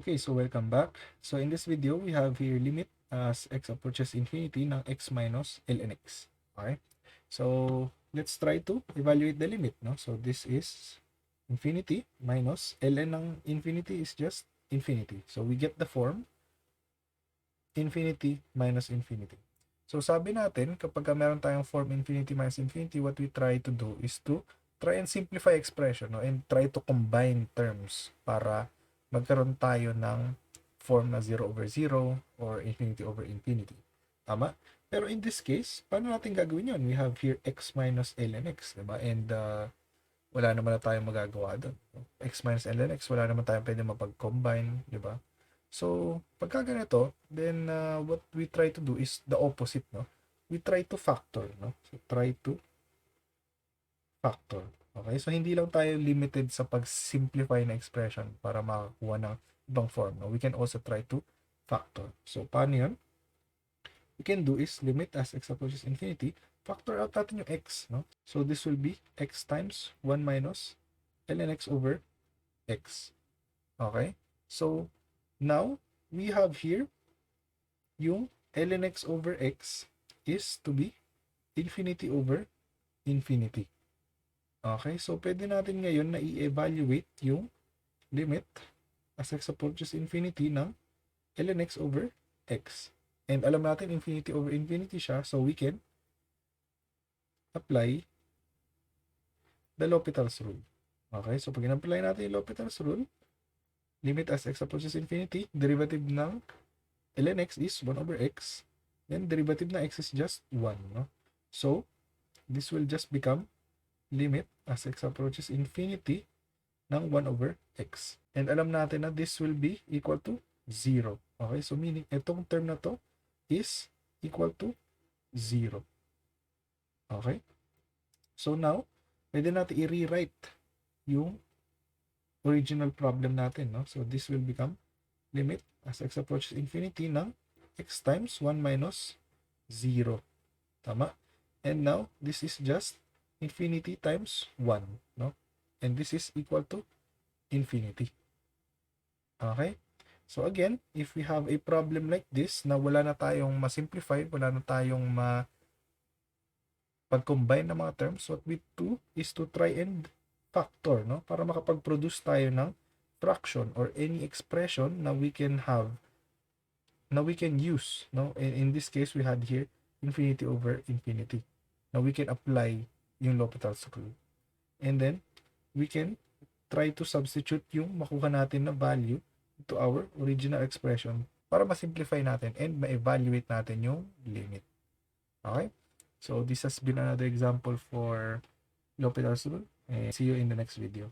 Okay, so welcome back. So in this video, we have here limit as x approaches infinity ng x minus ln x. Okay? So let's try to evaluate the limit. No? So this is infinity minus ln ng infinity is just infinity. So we get the form infinity minus infinity. So sabi natin, kapag meron tayong form infinity minus infinity, what we try to do is to try and simplify expression, no? And try to combine terms para magkaroon tayo ng form na 0 over 0 or infinity over infinity. Tama? Pero in this case, paano natin gagawin yun? We have here x minus ln x, diba? And wala naman na tayong magagawa doon. X minus ln x, wala naman tayong pwede mapag-combine, diba? So, pagka ganito, then what we try to do is the opposite, no? We try to factor, no? So, try to factor. Okay? So, hindi lang tayo limited sa pag-simplify na expression para makakuha ng ibang form, no? We can also try to factor. So, paano yun? We can do is limit as x approaches infinity, factor out natin yung x, no? So, this will be x times 1 minus ln x over x. Okay? So, now, we have here yung ln x over x is to be infinity over infinity. Okay, so pwede natin ngayon na i-evaluate yung limit as x approaches infinity ng ln x over x. And alam natin infinity over infinity siya, so we can apply the L'Hopital's rule. Okay, so pag in-apply natin yung L'Hopital's rule, limit as x approaches infinity, derivative ng ln x is 1 over x, then derivative ng x is just 1, no? So, this will just become limit as x approaches infinity ng 1 over x. And alam natin na this will be equal to 0. Okay, so meaning, itong term na to is equal to 0. Okay? So now, pwede natin i-rewrite yung original problem natin, no? So this will become limit as x approaches infinity ng x times 1 minus 0. Tama? And now, this is just infinity times 1, no? And this is equal to infinity. Okay? So again, if we have a problem like this na wala na tayong ma-simplify, wala na tayong pag-combine ng mga terms, what we do is to try and factor, no? Para makapag-produce tayo ng fraction or any expression na we can have, na we can use, no? In this case, we had here infinity over infinity. Now we can apply yung L'Hopital's rule. And then, we can try to substitute yung makuha natin na value to our original expression para ma-simplify natin and ma-evaluate natin yung limit. Okay? So, this has been another example for L'Hopital's rule. And see you in the next video.